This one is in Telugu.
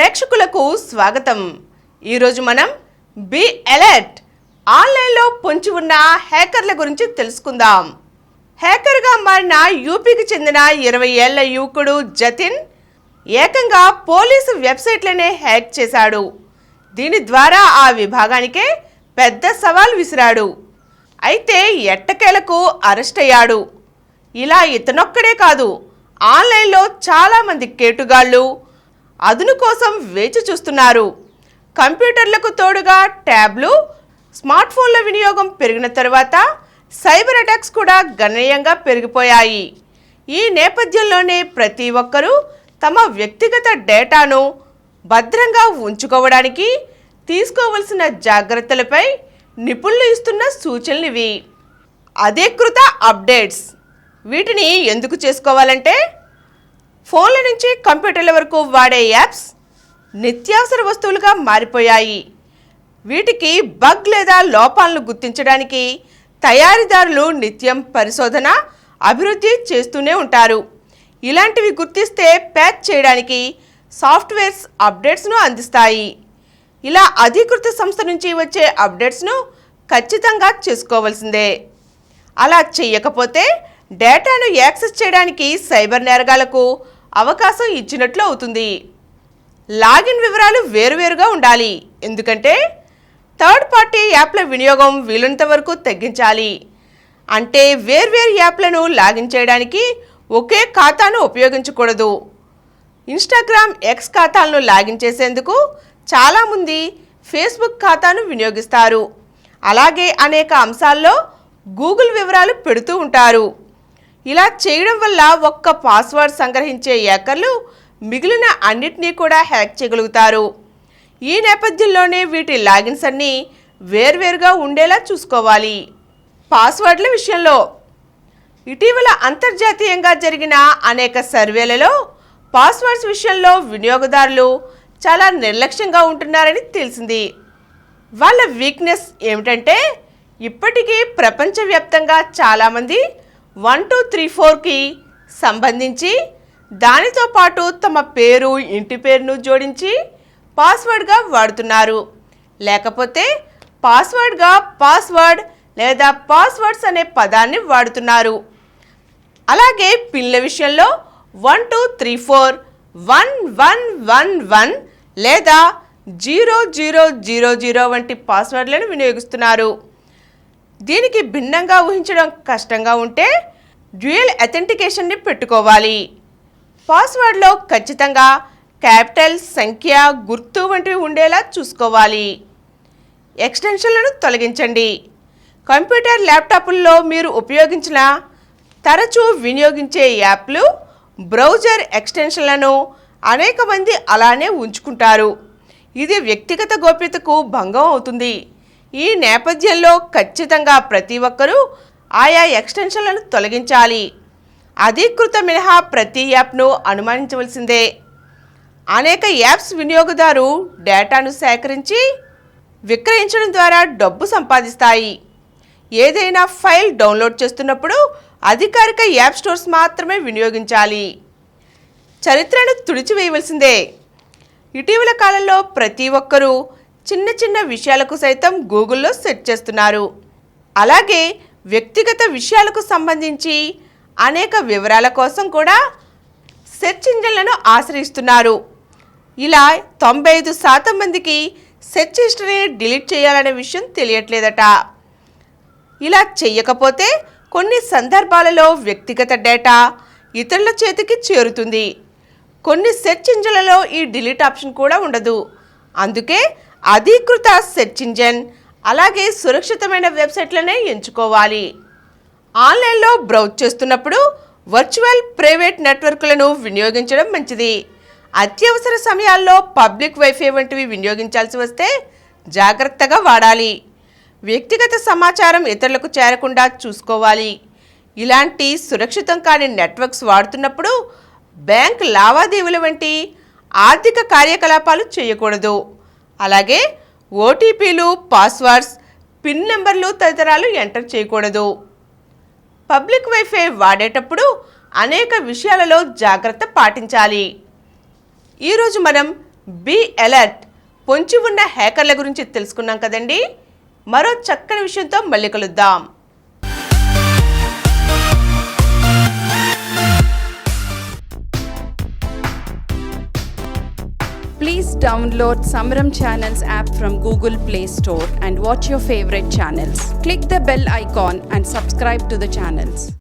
ప్రేక్షకులకు స్వాగతం. ఈరోజు మనం బి అలర్ట్ ఆన్లైన్లో పొంచి ఉన్న హ్యాకర్ల గురించి తెలుసుకుందాం. హ్యాకర్గా మారిన యూపీకి చెందిన 20 ఏళ్ల యువకుడు జతిన్ ఏకంగా పోలీసు వెబ్సైట్లనే హ్యాక్ చేశాడు. దీని ద్వారా ఆ విభాగానికే పెద్ద సవాల్ విసిరాడు. అయితే ఎట్టకేలకు అరెస్ట్ అయ్యాడు. ఇలా ఇతనొక్కడే కాదు, ఆన్లైన్లో చాలామంది కేటుగాళ్ళు అదును కోసం వేచి చూస్తున్నారు. కంప్యూటర్లకు తోడుగా ట్యాబ్లు, స్మార్ట్ ఫోన్ల వినియోగం పెరిగిన తర్వాత సైబర్ అటాక్స్ కూడా గణనీయంగా పెరిగిపోయాయి. ఈ నేపథ్యంలోనే ప్రతి ఒక్కరూ తమ వ్యక్తిగత డేటాను భద్రంగా ఉంచుకోవడానికి తీసుకోవలసిన జాగ్రత్తలపై నిపుణులు ఇస్తున్న సూచనలివి. అధీకృత అప్డేట్స్. వీటిని ఎందుకు చేసుకోవాలంటే, ఫోన్ల నుంచి కంప్యూటర్ల వరకు వాడే యాప్స్ నిత్యావసర వస్తువులుగా మారిపోయాయి. వీటికి బగ్ లేదా లోపాలను గుర్తించడానికి తయారీదారులు నిత్యం పరిశోధన, అభివృద్ధి చేస్తూనే ఉంటారు. ఇలాంటివి గుర్తిస్తే ప్యాచ్ చేయడానికి సాఫ్ట్వేర్స్ అప్డేట్స్ను అందిస్తాయి. ఇలా అధీకృత సంస్థ నుంచి వచ్చే అప్డేట్స్ను ఖచ్చితంగా చేసుకోవాల్సిందే. అలా చేయకపోతే డేటాను యాక్సెస్ చేయడానికి సైబర్ నేరగాళ్లకు అవకాశం ఇచ్చినట్లు అవుతుంది. లాగిన్ వివరాలు వేరువేరుగా ఉండాలి. ఎందుకంటే థర్డ్ పార్టీ యాప్ల వినియోగం వీలున్నంత వరకు తగ్గించాలి. అంటే వేర్వేరు యాప్లను లాగిన్ చేయడానికి ఒకే ఖాతాను ఉపయోగించకూడదు. ఇన్స్టాగ్రామ్, ఎక్స్ ఖాతాలను లాగిన్ చేసేందుకు చాలామంది ఫేస్బుక్ ఖాతాను వినియోగిస్తారు. అలాగే అనేక అంశాల్లో గూగుల్ వివరాలు పెడుతూ ఉంటారు. ఇలా చేయడం వల్ల ఒక్క పాస్వర్డ్ సంగ్రహించే హ్యాకర్లు మిగిలిన అన్నిటినీ కూడా హ్యాక్ చేయగలుగుతారు. ఈ నేపథ్యంలోనే వీటి లాగిన్స్ అన్నీ వేర్వేరుగా ఉండేలా చూసుకోవాలి. పాస్వర్డ్ల విషయంలో ఇటీవల అంతర్జాతీయంగా జరిగిన అనేక సర్వేలలో పాస్వర్డ్స్ విషయంలో వినియోగదారులు చాలా నిర్లక్ష్యంగా ఉంటున్నారని తెలిసింది. వాళ్ళ వీక్నెస్ ఏమిటంటే, ఇప్పటికీ ప్రపంచవ్యాప్తంగా చాలామంది 1234కి సంబంధించి దానితో పాటు తమ పేరు, ఇంటి పేరును జోడించి పాస్వర్డ్గా వాడుతున్నారు. లేకపోతే పాస్వర్డ్గా పాస్వర్డ్ లేదా పాస్వర్డ్స్ అనే పదాన్ని వాడుతున్నారు. అలాగే పిన్ల విషయంలో 12341111 లేదా 0000 వంటి పాస్వర్డ్లను వినియోగిస్తున్నారు. దీనికి భిన్నంగా ఊహించడం కష్టంగా ఉంటే డ్యూయల్ అథెంటికేషన్ని పెట్టుకోవాలి. పాస్వర్డ్లో ఖచ్చితంగా క్యాపిటల్, సంఖ్య, గుర్తు వంటివి ఉండేలా చూసుకోవాలి. ఎక్స్టెన్షన్లను తొలగించండి. కంప్యూటర్, ల్యాప్టాప్ల్లో మీరు ఉపయోగించిన తరచూ వినియోగించే యాప్లు, బ్రౌజర్ ఎక్స్టెన్షన్లను అనేక మంది అలానే ఉంచుకుంటారు. ఇది వ్యక్తిగత గోప్యతకు భంగం అవుతుంది. ఈ నేపథ్యంలో ఖచ్చితంగా ప్రతి ఒక్కరూ ఆయా ఎక్స్టెన్షన్లను తొలగించాలి. అధీకృత మినహా ప్రతి యాప్ను అనుమానించవలసిందే. అనేక యాప్స్ వినియోగదారు డేటాను సేకరించి విక్రయించడం ద్వారా డబ్బు సంపాదిస్తాయి. ఏదైనా ఫైల్ డౌన్లోడ్ చేస్తున్నప్పుడు అధికారిక యాప్ స్టోర్స్ మాత్రమే వినియోగించాలి. చరిత్రను తుడిచివేయవలసిందే. ఇటీవల కాలంలో ప్రతి ఒక్కరూ చిన్న చిన్న విషయాలకు సైతం గూగుల్లో సెర్చ్ చేస్తున్నారు. అలాగే వ్యక్తిగత విషయాలకు సంబంధించి అనేక వివరాల కోసం కూడా సెర్చ్ ఇంజన్లను ఆశ్రయిస్తున్నారు. ఇలా 95% మందికి సెర్చ్ హిస్టరీని డిలీట్ చేయాలనే విషయం తెలియట్లేదట. ఇలా చేయకపోతే కొన్ని సందర్భాలలో వ్యక్తిగత డేటా ఇతరుల చేతికి చేరుతుంది. కొన్ని సెర్చ్ ఇంజన్లలో ఈ డిలీట్ ఆప్షన్ కూడా ఉండదు. అందుకే అధీకృత సెర్చ్ ఇంజన్, అలాగే సురక్షితమైన వెబ్సైట్లనే ఎంచుకోవాలి. ఆన్లైన్లో బ్రౌజ్ చేస్తున్నప్పుడు వర్చువల్ ప్రైవేట్ నెట్వర్క్లను వినియోగించడం మంచిది. అత్యవసర సమయాల్లో పబ్లిక్ వైఫై వంటివి వినియోగించాల్సి వస్తే జాగ్రత్తగా వాడాలి. వ్యక్తిగత సమాచారం ఇతరులకు చేరకుండా చూసుకోవాలి. ఇలాంటి సురక్షితం కాని నెట్వర్క్స్ వాడుతున్నప్పుడు బ్యాంక్ లావాదేవీల వంటి ఆర్థిక కార్యకలాపాలు చేయకూడదు. అలాగే ఓటీపీలు, పాస్వర్డ్స్, పిన్ నెంబర్లు తదితరాలు ఎంటర్ చేయకూడదు. పబ్లిక్ వైఫై వాడేటప్పుడు అనేక విషయాలలో జాగ్రత్త పాటించాలి. ఈరోజు మనం బీ అలర్ట్, పొంచి ఉన్న హ్యాకర్ల గురించి తెలుసుకున్నాం కదండి. మరో చక్కని విషయంతో మళ్ళీ కలుద్దాం. Please download Samaram Channels app from Google Play Store and watch your favorite channels. Click the bell icon and subscribe to the channels.